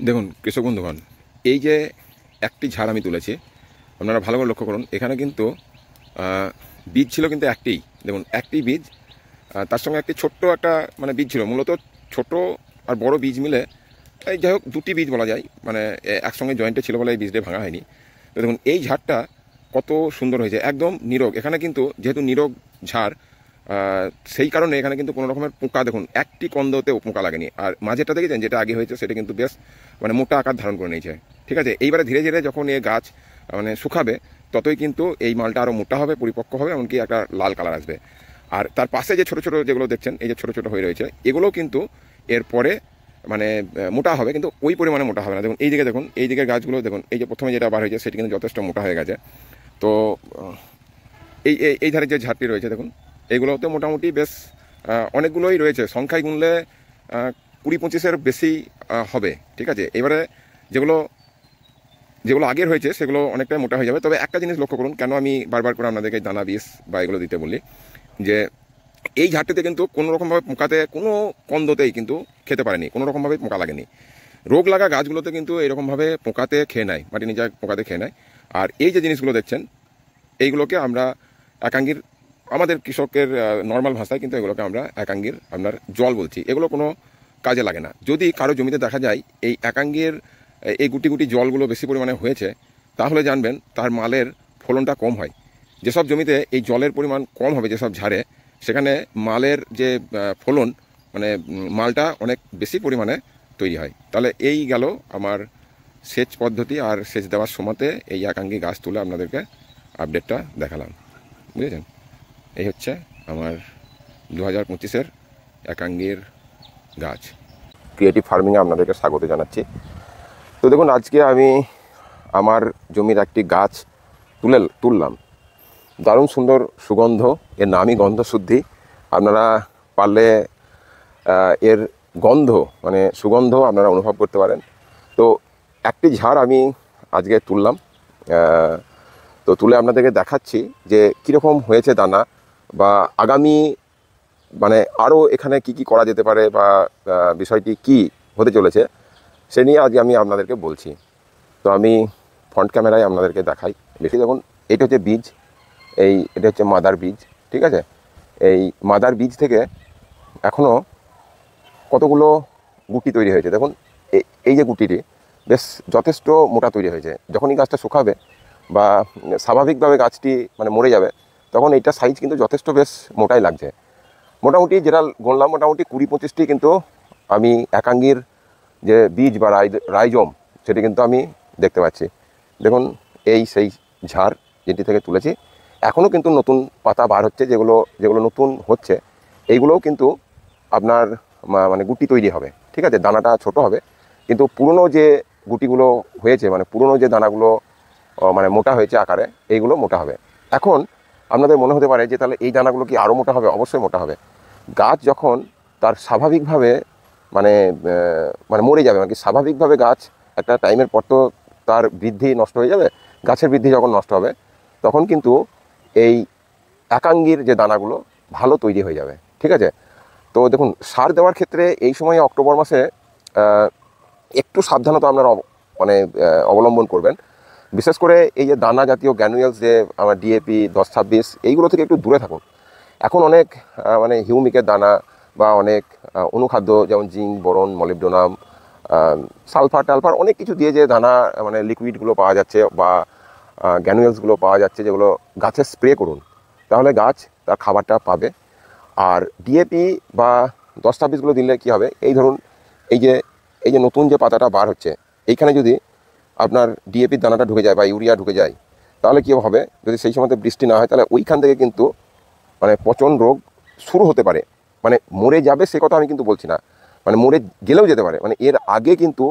দেখুন কৃষক বন্ধুগণ, এই যে একটি ঝাড় আমি তুলেছি, আপনারা ভালো করে লক্ষ্য করুন। এখানে কিন্তু বীজ ছিল কিন্তু একটিই। দেখুন একটি বীজ, তার সঙ্গে একটি ছোট্ট একটা মানে বীজ ছিল। মূলত ছোট আর বড় বীজ মিলে এই যাই হোক দুটি বীজ বলা যায়, মানে একসঙ্গে জয়েন্টে ছিল বলে এই বীজটা ভাঙা হয়নি। তো দেখুন এই ঝাড়টা কত সুন্দর হয়েছে, একদম নীরোগ। এখানে কিন্তু যেহেতু নীরোগ ঝাড়, সেই কারণে এখানে কিন্তু কোনো রকমের পোকা, দেখুন একটি কন্দতেও পোকা লাগেনি। আর মাঝেরটা দেখেছেন যেটা আগে হয়েছে সেটা কিন্তু বেশ মানে মোটা আকার ধারণ করে নিয়েছে। ঠিক আছে, এইবারে ধীরে ধীরে যখন এই গাছ মানে শুকাবে ততই কিন্তু এই মালটা আরও মোটা হবে, পরিপক্ক হবে, এমনকি একটা লাল কালার আসবে। আর তার পাশে যে ছোটো ছোটো যেগুলো দেখছেন, এই যে ছোটো ছোটো হয়ে রয়েছে, এগুলো কিন্তু এরপরে মানে মোটা হবে, কিন্তু ওই পরিমাণে মোটা হবে না। দেখুন এই দিকে দেখুন, এই দিকের গাছগুলো দেখুন, এই যে প্রথমে যেটা বার হয়েছে সেটি কিন্তু যথেষ্ট মোটা হয়ে গেছে। তো এই এই ধারে যে ঝাড়টি রয়েছে দেখুন, এইগুলোতে মোটামুটি বেশ অনেকগুলোই রয়েছে, সংখ্যায় গুনলে 20-25-এর বেশি হবে। ঠিক আছে, এবারে যেগুলো যেগুলো আগের হয়েছে সেগুলো অনেকটাই মোটা হয়ে যাবে। তবে একটা জিনিস লক্ষ্য করুন, কেন আমি বারবার করে আপনাদেরকে দানা বীজ বা এগুলো দিতে বলি, যে এই ঝাড়টিতে কিন্তু কোনো রকমভাবে পোকাতে কোনো কন্দতেই কিন্তু খেতে পারেনি, কোনো রকমভাবে পোকা লাগেনি। রোগ লাগা গাছগুলোতে কিন্তু এরকমভাবে পোকাতে খেয়ে নেয়, মাটি নিজে পোকাতে খেয়ে নেয়। আর এই যে জিনিসগুলো দেখছেন, এইগুলোকে আমরা একাঙ্গির, আমাদের কৃষকের নর্মাল ভাষায় কিন্তু এগুলোকে আমরা একাঙ্গির আপনার জল বলছি। এগুলো কোনো কাজে লাগে না। যদি কারো জমিতে দেখা যায় এই একাঙ্গির এই গুটি গুটি জলগুলো বেশি পরিমাণে হয়েছে, তাহলে জানবেন তার মালের ফলনটা কম হয়। যেসব জমিতে এই জলের পরিমাণ কম হবে, যেসব ঝাড়ে, সেখানে মালের যে ফলন মানে মালটা অনেক বেশি পরিমাণে তৈরি হয়। তাহলে এই গেল আমার সেচ পদ্ধতি আর সেচ দেওয়ার সময়তে এই একাঙ্গি গাছ তুলে আপনাদেরকে আপডেটটা দেখালাম। বুঝেছেন, এই হচ্ছে আমার 2025-এর একাঙ্গির গাছ। ক্রিয়েটিভ ফার্মিংয়ে আপনাদেরকে স্বাগত জানাচ্ছি। তো দেখুন, আজকে আমি আমার জমির একটি গাছ তুললাম। দারুণ সুন্দর সুগন্ধ, এর নামই গন্ধশুদ্ধি। আপনারা পারলে এর গন্ধ মানে সুগন্ধ আপনারা অনুভব করতে পারেন। তো একটি ঝাড় আমি আজকে তুললাম, তো তুলে আপনাদেরকে দেখাচ্ছি যে কীরকম হয়েছে দানা, বা আগামী মানে আরও এখানে কি কি করা যেতে পারে, বা বিষয়টি কি হতে চলেছে সে নিয়ে আজকে আমি আপনাদেরকে বলছি। তো আমি ফ্রন্ট ক্যামেরায় আপনাদেরকে দেখাই। বেশি দেখুন, এটা হচ্ছে বীজ, এটা হচ্ছে মাদার বীজ। ঠিক আছে, এই মাদার বীজ থেকে এখনও কতগুলো গুটি তৈরি হয়েছে। দেখুন এই যে গুটিটি বেশ যথেষ্ট মোটা তৈরি হয়েছে। যখনই গাছটা শুকাবে বা স্বাভাবিকভাবে গাছটি মানে মরে যাবে, তখন এইটার সাইজ কিন্তু যথেষ্ট বেশ মোটাই লাগছে। মোটামুটি যেটা গণলাম, মোটামুটি 20-25টি কিন্তু আমি একাঙ্গির যে বীজ বা রাইজম সেটি কিন্তু আমি দেখতে পাচ্ছি। দেখুন এই সেই ঝাড় যেটি থেকে তুলেছি, এখনও কিন্তু নতুন পাতা বার হচ্ছে। যেগুলো নতুন হচ্ছে এইগুলোও কিন্তু আপনার মানে গুটি তৈরি হবে। ঠিক আছে, দানাটা ছোট হবে, কিন্তু পুরনো যে গুটিগুলো হয়েছে, মানে পুরনো যে দানাগুলো মানে মোটা হয়েছে আকারে, এইগুলো মোটা হবে। এখন আপনাদের মনে হতে পারে যে তাহলে এই দানাগুলো কি আরও মোটা হবে? অবশ্যই মোটা হবে। গাছ যখন তার স্বাভাবিকভাবে মানে মানে মরে যাবে, মানে কি স্বাভাবিকভাবে গাছ একটা টাইমের পর তো তার বৃদ্ধি নষ্ট হয়ে যাবে। গাছের বৃদ্ধি যখন নষ্ট হবে, তখন কিন্তু এই একাঙ্গির যে দানাগুলো ভালো তৈরি হয়ে যাবে। ঠিক আছে, তো দেখুন সার দেওয়ার ক্ষেত্রে এই সময় অক্টোবর মাসে একটু সাবধানতা আপনারা মানে অবলম্বন করবেন। বিশেষ করে এই যে দানা জাতীয় গ্র্যানুয়েলস, যে আমার ডিএপি 10-26, এইগুলো থেকে একটু দূরে থাকুন। এখন অনেক মানে হিউমিকের দানা বা অনেক অনুখাদ্য যেমন জিঙ্ক, বোরন, মলিবডোনাম, সালফার টালফার অনেক কিছু দিয়ে যে দানা মানে লিকুইডগুলো পাওয়া যাচ্ছে বা গ্র্যানুয়েলসগুলো পাওয়া যাচ্ছে, যেগুলো গাছে স্প্রে করুন, তাহলে গাছ তার খাবারটা পাবে। আর ডিএপি বা 10-26গুলো দিলে কী হবে, এই ধরুন এই যে নতুন যে পাতাটা বার হচ্ছে, এইখানে যদি আপনার ডিএপির দানাটা ঢুকে যায় বা ইউরিয়া ঢুকে যায়, তাহলে কী হবে, যদি সেই সময়তে বৃষ্টি না হয়, তাহলে ওইখান থেকে কিন্তু মানে পচন রোগ শুরু হতে পারে। মানে মরে যাবে সে কথা আমি কিন্তু বলছি না, মানে মরে গেলেও যেতে পারে। মানে এর আগে কিন্তু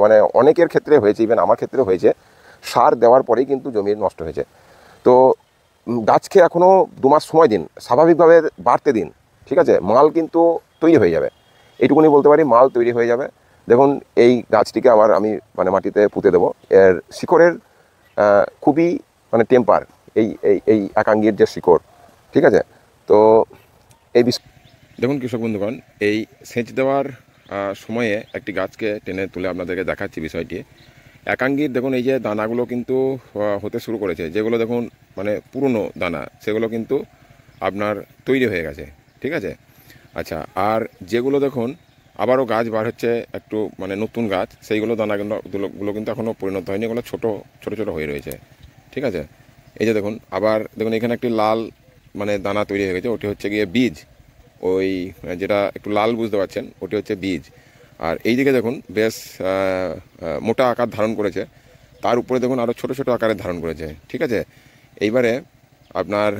মানে অনেকের ক্ষেত্রে হয়েছে, ইভেন আমার ক্ষেত্রে হয়েছে, সার দেওয়ার পরেই কিন্তু জমি নষ্ট হয়েছে। তো গাছকে এখনও 2 মাস সময় দিন, স্বাভাবিকভাবে বাড়তে দিন। ঠিক আছে, মাল কিন্তু তৈরি হয়ে যাবে, এইটুকুনি বলতে পারি, মাল তৈরি হয়ে যাবে। দেখুন এই গাছটিকে আমি মানে মাটিতে পুঁতে দেবো। এর শিকড়ের খুবই মানে টেম্পার, এই এই এই একাঙ্গির যে শিকড়। ঠিক আছে, তো এই দেখুন কৃষক বন্ধুগণ, এই সেচ দেওয়ার সময়ে একটি গাছকে টেনে তুলে আপনাদেরকে দেখাচ্ছি বিষয়টি। একাঙ্গীর দেখুন এই যে দানাগুলো কিন্তু হতে শুরু করেছে, যেগুলো দেখুন মানে পুরনো দানা সেগুলো কিন্তু আপনার তৈরি হয়ে গেছে, ঠিক আছে। আচ্ছা, আর যেগুলো দেখুন আবারও গাছ বার হচ্ছে একটু মানে নতুন গাছ, সেইগুলো দানাগুলো কিন্তু এখনও পরিণত হয়নি, এগুলো ছোটো ছোটো ছোটো হয়ে রয়েছে, ঠিক আছে। এই যে দেখুন আবার দেখুন এখানে একটি লাল মানে দানা তৈরি হয়ে গেছে, ওটি হচ্ছে গিয়ে বীজ। ওই যেটা একটু লাল বুঝতে পারছেন ওটি হচ্ছে বীজ। আর এই দিকে দেখুন বেশ মোটা আকার ধারণ করেছে, তার উপরে দেখুন আরও ছোটো ছোটো আকারে ধারণ করেছে, ঠিক আছে। এইবারে আপনার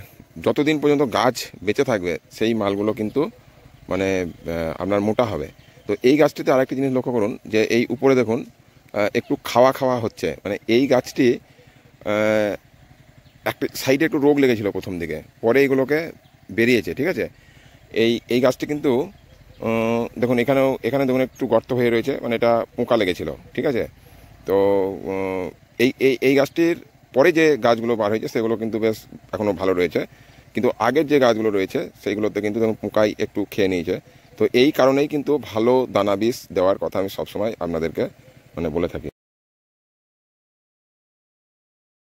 যতদিন পর্যন্ত গাছ বেঁচে থাকবে সেই মালগুলো কিন্তু মানে আপনার মোটা হবে। তো এই গাছটিতে আরেকটি জিনিস লক্ষ্য করুন যে এই উপরে দেখুন একটু খাওয়া খাওয়া হচ্ছে, মানে এই গাছটি একটা সাইডে একটু রোগ লেগেছিল প্রথম দিকে, পরে এইগুলোকে বেরিয়েছে, ঠিক আছে। এই গাছটি কিন্তু দেখুন এখানে দেখুন একটু গর্ত হয়ে রয়েছে, মানে এটা পোকা লেগেছিল, ঠিক আছে। তো এই এই এই গাছটির পরে যে গাছগুলো বার হয়েছে সেগুলো কিন্তু বেশ এখনও ভালো রয়েছে, কিন্তু আগের যে গাছগুলো রয়েছে সেইগুলোতে কিন্তু দেখুন পোকাই একটু খেয়ে নিয়েছে। তো এই কারণেই কিন্তু ভালো দানা বীজ দেওয়ার কথা আমি সবসময় আপনাদেরকে মানে বলে থাকি।